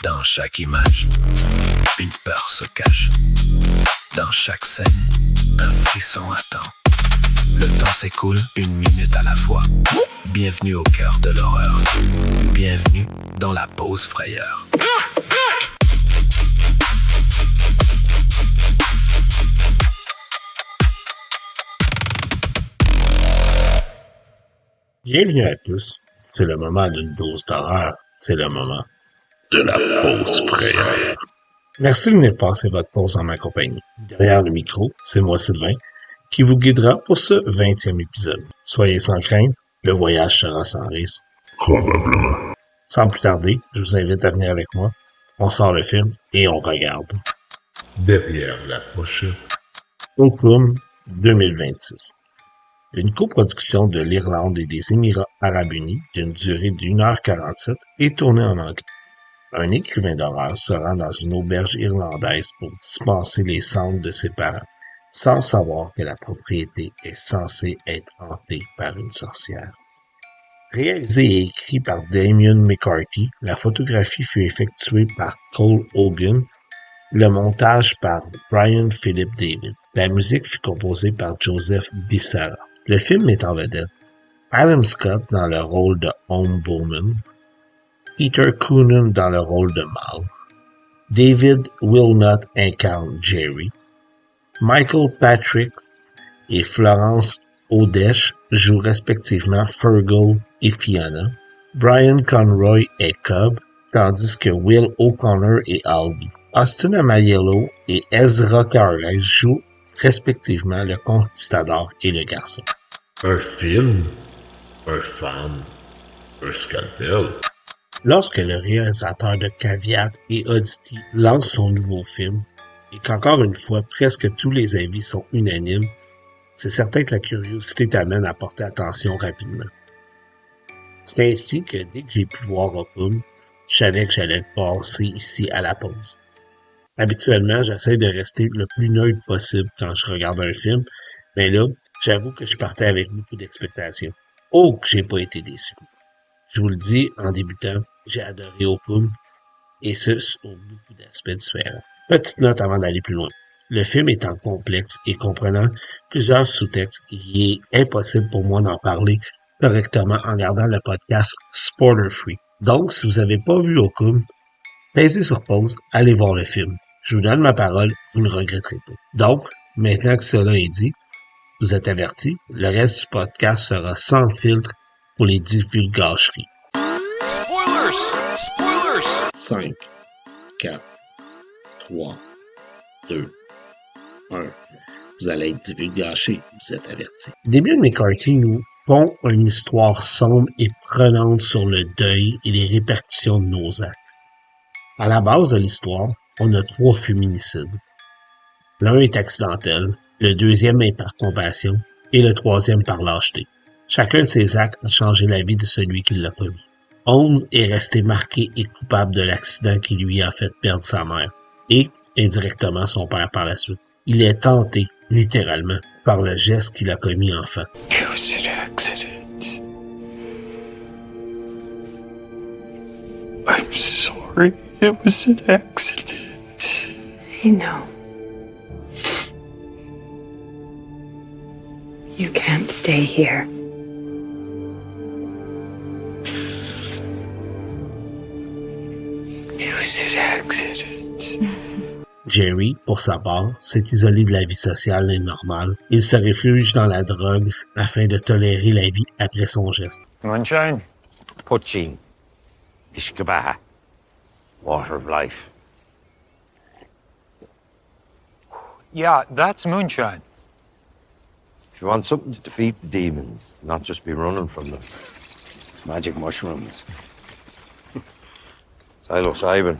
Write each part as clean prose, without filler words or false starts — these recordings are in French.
Dans chaque image, une peur se cache. Dans chaque scène, un frisson attend. Le temps s'écoule, une minute à la fois. Bienvenue au cœur de l'horreur. Bienvenue dans la pause frayeur. Bienvenue à tous. C'est le moment d'une dose d'horreur. C'est le moment de la pause frayeur. Merci de venir passer votre pause en ma compagnie. Derrière le micro, c'est moi Sylvain, qui vous guidera pour ce 20e épisode. Soyez sans crainte, le voyage sera sans risque. Probablement. Sans plus tarder, je vous invite à venir avec moi. On sort le film et on regarde. Derrière la pochette. Autumn 2026. Une coproduction de l'Irlande et des Émirats arabes unis d'une durée d'1h47 est tournée en anglais. Un écrivain d'horreur se rend dans une auberge irlandaise pour dispenser les cendres de ses parents, sans savoir que la propriété est censée être hantée par une sorcière. Réalisé et écrit par Damien McCarthy, la photographie fut effectuée par Cole Hogan, le montage par Brian Philip David. La musique fut composée par Joseph Bissara. Le film met en vedette Adam Scott dans le rôle de Home Bowman, Peter Coonan dans le rôle de Mal, David Wilnot incarne Jerry, Michael Patrick et Florence O'Desch jouent respectivement Fergal et Fiona, Brian Conroy est Cobb, tandis que Will O'Connor est Albie. Austin Amayello et Ezra Carles jouent respectivement le conquistador et le garçon. Un film, un fan, un scalpel. Lorsque le réalisateur de Caveat et Oddity lance son nouveau film, et qu'encore une fois presque tous les avis sont unanimes, c'est certain que la curiosité t'amène à porter attention rapidement. C'est ainsi que dès que j'ai pu voir Autumn, je savais que j'allais le passer ici à la pause. Habituellement, j'essaie de rester le plus neutre possible quand je regarde un film, mais là, j'avoue que je partais avec beaucoup d'expectations. Oh, que j'ai pas été déçu. Je vous le dis en débutant, j'ai adoré Autumn, et ce, sur beaucoup d'aspects différents. Petite note avant d'aller plus loin. Le film étant complexe et comprenant plusieurs sous-textes, il est impossible pour moi d'en parler correctement en regardant le podcast Spoiler Free. Donc, si vous n'avez pas vu Autumn, pèsez sur pause, allez voir le film. Je vous donne ma parole, vous ne regretterez pas. Donc, maintenant que cela est dit, vous êtes avertis, le reste du podcast sera sans filtre pour les divulgacheries. Spoilers! Spoilers! 5, 4, 3, 2, 1. Vous allez être divulgachés, vous êtes avertis. Damien McCarthy nous pond une histoire sombre et prenante sur le deuil et les répercussions de nos actes. À la base de l'histoire, on a 3 féminicides. L'un est accidentel, le deuxième est par compassion et le troisième par lâcheté. Chacun de ces actes a changé la vie de celui qui l'a commis. Holmes est resté marqué et coupable de l'accident qui lui a fait perdre sa mère et, indirectement, son père par la suite. Il est tenté, littéralement, par le geste qu'il a commis enfant. It was an accident. I'm sorry. It was an accident. I know. You can't stay here. It was an accident. Jerry, pour sa part, s'est isolé de la vie sociale et normale. Il se réfugie dans la drogue afin de tolérer la vie après son geste. Moonshine? Poaching. Ishkabaha. Water of life. Yeah, that's moonshine. If you want something to defeat the demons, not just be running from them, magic mushrooms. Psilocybin.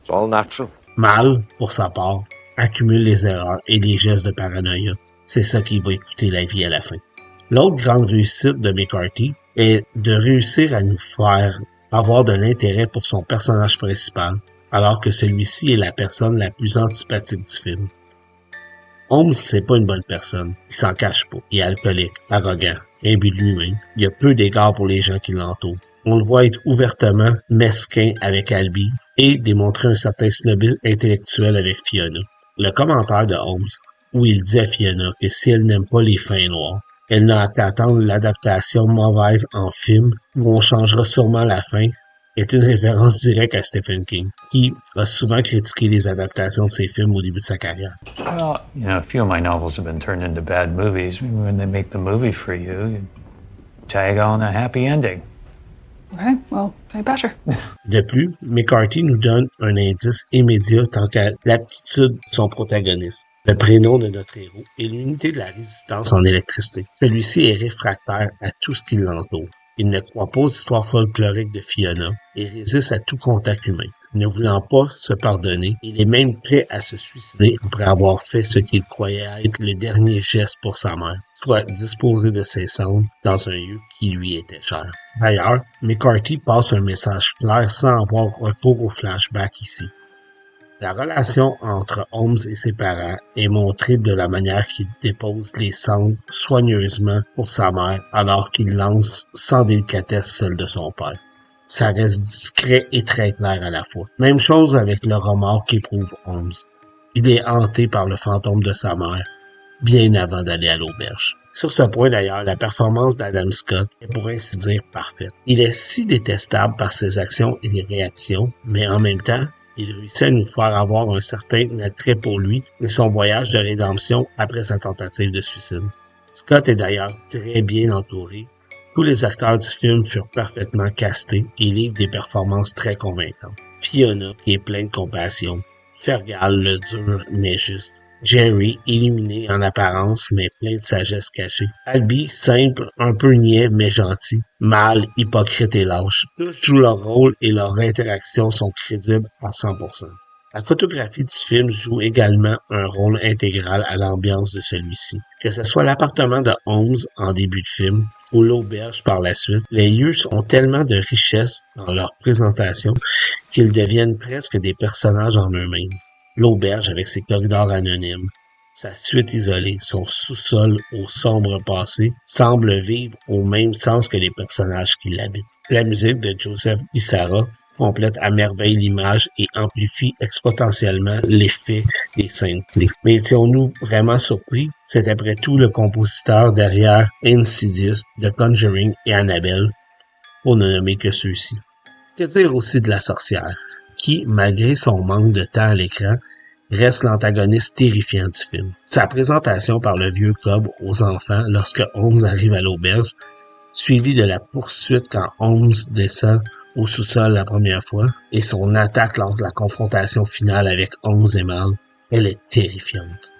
It's all natural. Mal, pour sa part, accumule les erreurs et les gestes de paranoïa. C'est ça qui va coûter la vie à la fin. L'autre grande réussite de McCarthy est de réussir à nous faire avoir de l'intérêt pour son personnage principal, alors que celui-ci est la personne la plus antipathique du film. Holmes, c'est pas une bonne personne. Il s'en cache pas. Il est alcoolique, arrogant, imbu de lui-même. Il a peu d'égard pour les gens qui l'entourent. On le voit être ouvertement mesquin avec Albie et démontrer un certain snobisme intellectuel avec Fiona. Le commentaire de Holmes, où il dit à Fiona que si elle n'aime pas les fins noirs, elle n'a qu'à attendre l'adaptation mauvaise en film où on changera sûrement la fin, est une référence directe à Stephen King, qui a souvent critiqué les adaptations de ses films au début de sa carrière. Well, a few of my novels have been turned into bad movies. When they make the movie for you tag on a happy ending. Okay, well, I betcha. De plus, McCarthy nous donne un indice immédiat tant qu'à l'aptitude de son protagoniste. Le prénom de notre héros est l'unité de la résistance en électricité. Celui-ci est réfractaire à tout ce qui l'entoure. Il ne croit pas aux histoires folkloriques de Fiona et résiste à tout contact humain. Ne voulant pas se pardonner, il est même prêt à se suicider après avoir fait ce qu'il croyait être le dernier geste pour sa mère, soit disposer de ses cendres dans un lieu qui lui était cher. D'ailleurs, McCarthy passe un message clair sans avoir recours au flashback ici. La relation entre Holmes et ses parents est montrée de la manière qu'il dépose les cendres soigneusement pour sa mère alors qu'il lance sans délicatesse celle de son père. Ça reste discret et très clair à la fois. Même chose avec le remords qu'éprouve Holmes. Il est hanté par le fantôme de sa mère, bien avant d'aller à l'auberge. Sur ce point d'ailleurs, la performance d'Adam Scott est pour ainsi dire parfaite. Il est si détestable par ses actions et réactions, mais en même temps, il réussit à nous faire avoir un certain attrait pour lui et son voyage de rédemption après sa tentative de suicide. Scott est d'ailleurs très bien entouré. Tous les acteurs du film furent parfaitement castés et livrent des performances très convaincantes. Fiona, qui est pleine de compassion. Fergal, le dur mais juste. Jerry, illuminé en apparence mais plein de sagesse cachée. Albie, simple, un peu niais mais gentil. Mâle, hypocrite et lâche. Tous jouent leur rôle et leurs interactions sont crédibles à 100%. La photographie du film joue également un rôle intégral à l'ambiance de celui-ci. Que ce soit l'appartement de Holmes en début de film ou l'auberge par la suite, les lieux ont tellement de richesse dans leur présentation qu'ils deviennent presque des personnages en eux-mêmes. L'auberge avec ses corridors anonymes, sa suite isolée, son sous-sol au sombre passé, semble vivre au même sens que les personnages qui l'habitent. La musique de Joseph Bissara complète à merveille l'image et amplifie exponentiellement l'effet des scènes clés. Mais étions-nous vraiment surpris? C'est après tout le compositeur derrière Insidious, The Conjuring et Annabelle, pour ne nommer que ceux-ci. Que dire aussi de la sorcière, qui, malgré son manque de temps à l'écran, reste l'antagoniste terrifiant du film. Sa présentation par le vieux Cobb aux enfants lorsque Holmes arrive à l'auberge, suivie de la poursuite quand Holmes descend au sous-sol la première fois, et son attaque lors de la confrontation finale avec Holmes et Mal, elle est terrifiante.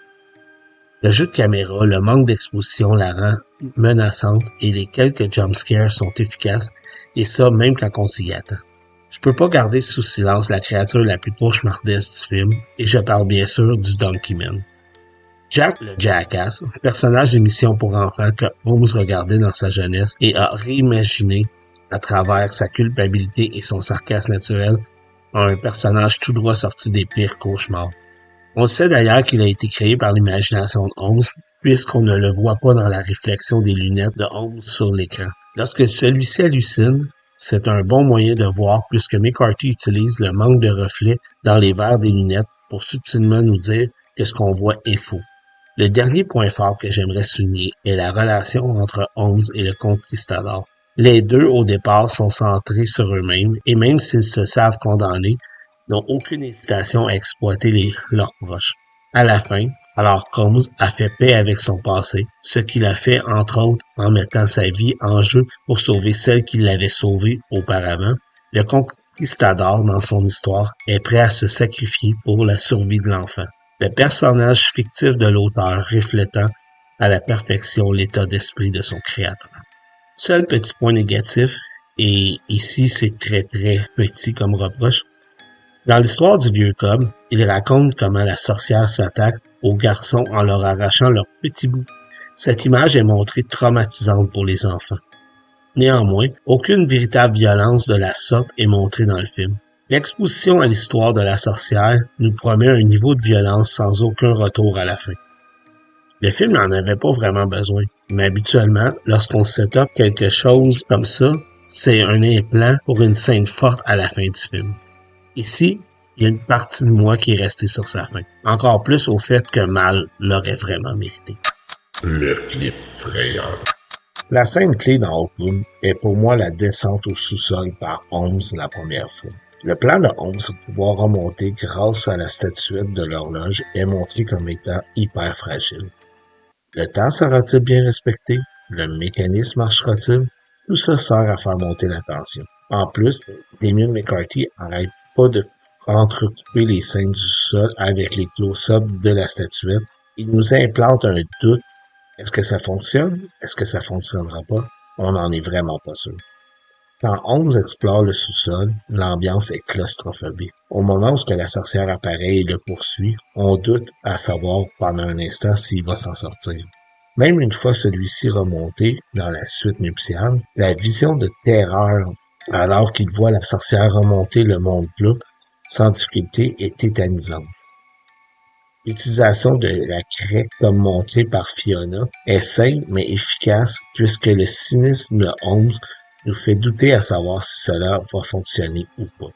Le jeu de caméra, le manque d'exposition la rend menaçante et les quelques jumpscares sont efficaces, et ça même quand on s'y attend. Je peux pas garder sous silence la créature la plus cauchemardesque du film, et je parle bien sûr du Donkey Man. Jack le Jackass, personnage d'émission pour enfants que Holmes regardait dans sa jeunesse et a réimaginé à travers sa culpabilité et son sarcasme naturel, en un personnage tout droit sorti des pires cauchemars. On sait d'ailleurs qu'il a été créé par l'imagination de Holmes, puisqu'on ne le voit pas dans la réflexion des lunettes de Holmes sur l'écran. Lorsque celui-ci hallucine, c'est un bon moyen de voir puisque McCarthy utilise le manque de reflets dans les verres des lunettes pour subtilement nous dire que ce qu'on voit est faux. Le dernier point fort que j'aimerais souligner est la relation entre Holmes et le conquistador. Les deux, au départ, sont centrés sur eux-mêmes et même s'ils se savent condamnés, n'ont aucune hésitation à exploiter leurs proches. À la fin, alors qu'Holmes a fait paix avec son passé, ce qu'il a fait entre autres en mettant sa vie en jeu pour sauver celle qui l'avait sauvé auparavant, le conquistador dans son histoire est prêt à se sacrifier pour la survie de l'enfant. Le personnage fictif de l'auteur reflétant à la perfection l'état d'esprit de son créateur. Seul petit point négatif, et ici c'est très petit comme reproche, dans l'histoire du vieux Cobb, il raconte comment la sorcière s'attaque aux garçons en leur arrachant leurs petits bouts. Cette image est montrée traumatisante pour les enfants. Néanmoins, aucune véritable violence de la sorte est montrée dans le film. L'exposition à l'histoire de la sorcière nous promet un niveau de violence sans aucun retour à la fin. Le film n'en avait pas vraiment besoin, mais habituellement, lorsqu'on set up quelque chose comme ça, c'est un implant pour une scène forte à la fin du film. Ici, il y a une partie de moi qui est restée sur sa fin. Encore plus au fait que Mal l'aurait vraiment mérité. Le clip frayeur. La scène clé dans Oakwood est pour moi la descente au sous-sol par Holmes la première fois. Le plan de Holmes pour pouvoir remonter grâce à la statuette de l'horloge est montré comme étant hyper fragile. Le temps sera-t-il bien respecté? Le mécanisme marchera-t-il? Tout ça sert à faire monter la tension. En plus, Damien McCarthy arrête pas de entrecouper les scènes du sol avec les close-ups de la statuette. Il nous implante un doute. Est-ce que ça fonctionne? Est-ce que ça fonctionnera pas? On n'en est vraiment pas sûr. Quand Holmes explore le sous-sol, l'ambiance est claustrophobique. Au moment où la sorcière apparaît et le poursuit, on doute à savoir pendant un instant s'il va s'en sortir. Même une fois celui-ci remonté dans la suite nuptiale, la vision de terreur alors qu'il voit la sorcière remonter le monde plat sans difficulté est tétanisante. L'utilisation de la craie comme montré par Fiona est simple mais efficace puisque le cynisme de Holmes nous fait douter à savoir si cela va fonctionner ou pas.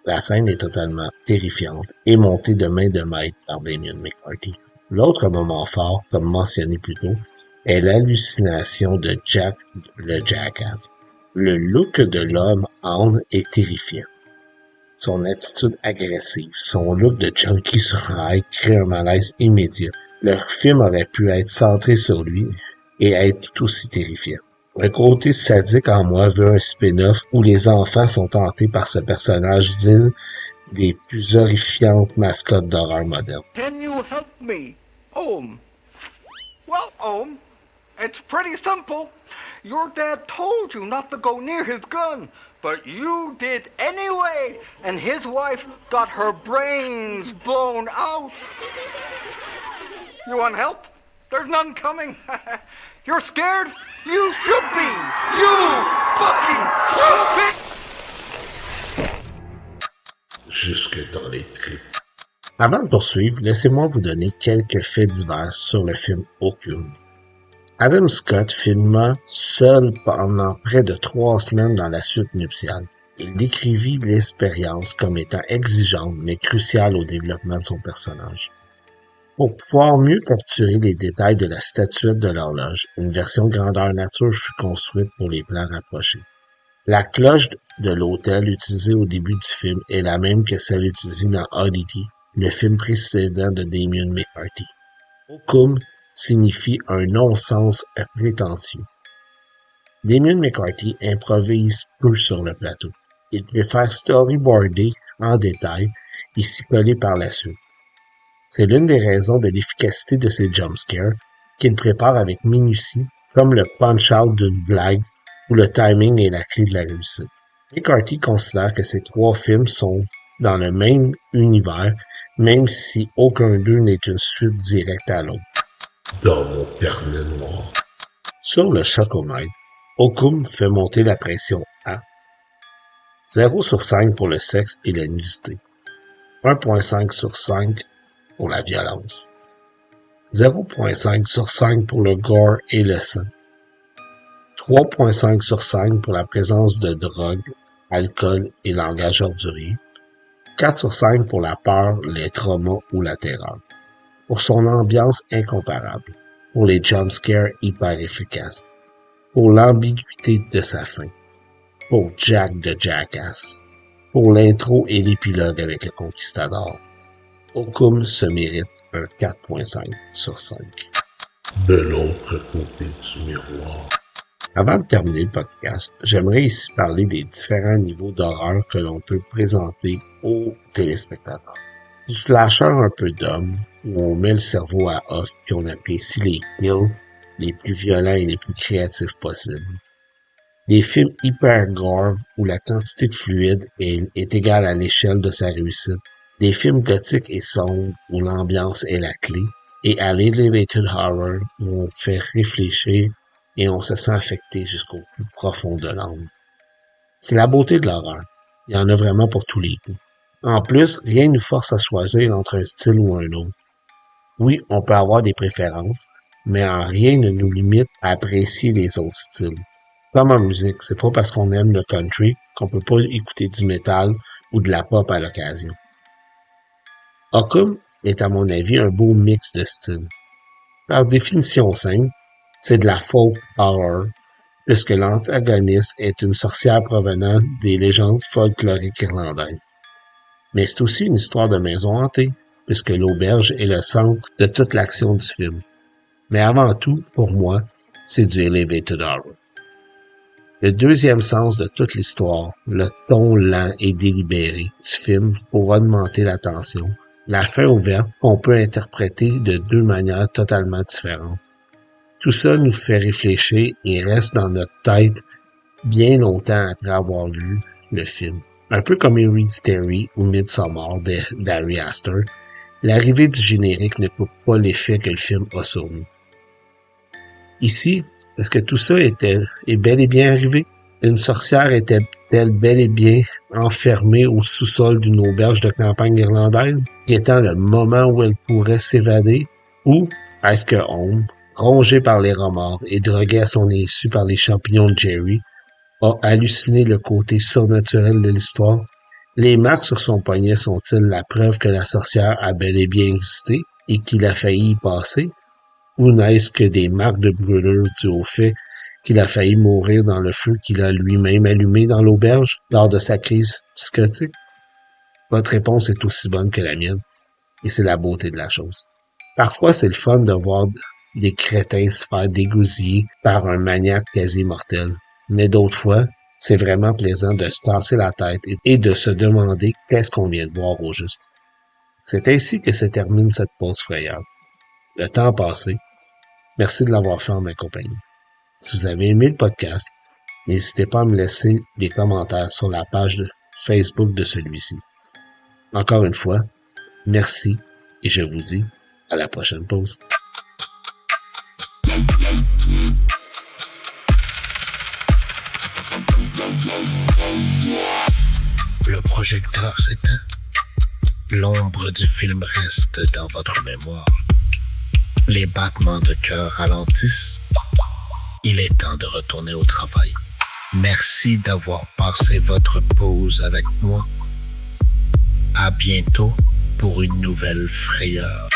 La scène est totalement terrifiante et montée de main de maître par Damien McCarthy. L'autre moment fort, comme mentionné plus tôt, est l'hallucination de Jack le Jackass. Le look de l'homme Hound est terrifiant. Son attitude agressive, son look de junkie sur high crée un malaise immédiat. Le film aurait pu être centré sur lui et être tout aussi terrifiant. Un côté sadique en moi veut un spin-off où les enfants sont hantés par ce personnage digne des plus horrifiantes mascottes d'horreur moderne. Can you help me, Ohm? Well, Ohm, it's pretty simple. Your dad told you not to go near his gun, but you did anyway, and his wife got her brains blown out. You want help? There's none coming. You're scared? You should be! You fucking should be! Jusque dans les tripes. Avant de poursuivre, laissez-moi vous donner quelques faits divers sur le film Oakwood. Adam Scott filma seul pendant près de 3 semaines dans la suite nuptiale. Il décrivit l'expérience comme étant exigeante mais cruciale au développement de son personnage. Pour pouvoir mieux capturer les détails de la statuette de l'horloge, une version grandeur nature fut construite pour les plans rapprochés. La cloche de l'hôtel utilisée au début du film est la même que celle utilisée dans Oddity, le film précédent de Damien McCarthy. Oakum signifie un non-sens prétentieux. Damien McCarthy improvise peu sur le plateau. Il préfère storyboarder en détail et s'y coller par la suite. C'est l'une des raisons de l'efficacité de ces jumpscares qu'il prépare avec minutie, comme le punch-out d'une blague où le timing est la clé de la réussite. McCarthy considère que ces 3 films sont dans le même univers, même si aucun d'eux n'est une suite directe à l'autre. Dans mon carnet noir. Sur le chocomètre, Oakum fait monter la pression à 0 sur 5 pour le sexe et la nudité, 1.5 sur 5 pour la violence, 0.5 sur 5 pour le gore et le sang, 3.5 sur 5 pour la présence de drogue, alcool et langage ordurier, 4 sur 5 pour la peur, les traumas ou la terreur, pour son ambiance incomparable, pour les jumpscares hyper efficaces, pour l'ambiguïté de sa fin, pour Jack de Jackass, pour l'intro et l'épilogue avec le Conquistador. Oakum se mérite un 4.5 sur 5. De l'autre côté du miroir. Avant de terminer le podcast, j'aimerais ici parler des différents niveaux d'horreur que l'on peut présenter aux téléspectateurs. Du slasher un peu d'homme, où on met le cerveau à off et on apprécie les kills les plus violents et les plus créatifs possibles. Des films hyper gore où la quantité de fluide est égale à l'échelle de sa réussite. Des films gothiques et sombres où l'ambiance est la clé. Et à l'elevated horror où on fait réfléchir et on se sent affecté jusqu'au plus profond de l'âme. C'est la beauté de l'horreur. Il y en a vraiment pour tous les goûts. En plus, rien ne nous force à choisir entre un style ou un autre. Oui, on peut avoir des préférences, mais en rien ne nous limite à apprécier les autres styles. Comme en musique, c'est pas parce qu'on aime le country qu'on peut pas écouter du metal ou de la pop à l'occasion. Ockham est à mon avis un beau mix de styles. Par définition simple, c'est de la folk horror, puisque l'antagoniste est une sorcière provenant des légendes folkloriques irlandaises. Mais c'est aussi une histoire de maison hantée, puisque l'auberge est le centre de toute l'action du film. Mais avant tout, pour moi, c'est du elevated horror. Le deuxième sens de toute l'histoire, le ton lent et délibéré du film pour augmenter la tension, la fin ouverte qu'on peut interpréter de deux manières totalement différentes. Tout ça nous fait réfléchir et reste dans notre tête bien longtemps après avoir vu le film. Un peu comme Hereditary ou Midsommar d'Ari Aster, l'arrivée du générique ne coupe pas l'effet que le film a sur nous. Ici, est-ce que tout ça est bel et bien arrivé? Une sorcière était-elle bel et bien enfermée au sous-sol d'une auberge de campagne irlandaise, étant le moment où elle pourrait s'évader? Ou est-ce que Holmes, rongé par les remords et drogué à son insu par les champignons de Jerry, a halluciné le côté surnaturel de l'histoire? Les marques sur son poignet sont-ils la preuve que la sorcière a bel et bien existé et qu'il a failli y passer? Ou n'est-ce que des marques de brûlure dues au fait qu'il a failli mourir dans le feu qu'il a lui-même allumé dans l'auberge lors de sa crise psychotique? Votre réponse est aussi bonne que la mienne, et c'est la beauté de la chose. Parfois, c'est le fun de voir des crétins se faire dégousiller par un maniaque quasi mortel, mais d'autres fois, c'est vraiment plaisant de se casser la tête et de se demander qu'est-ce qu'on vient de voir au juste. C'est ainsi que se termine cette pause frayeur. Le temps a passé. Merci de l'avoir fait en ma compagnie. Si vous avez aimé le podcast, n'hésitez pas à me laisser des commentaires sur la page de Facebook de celui-ci. Encore une fois, merci et je vous dis à la prochaine pause. Le projecteur s'éteint. L'ombre du film reste dans votre mémoire. Les battements de cœur ralentissent. Il est temps de retourner au travail. Merci d'avoir passé votre pause avec moi. À bientôt pour une nouvelle frayeur.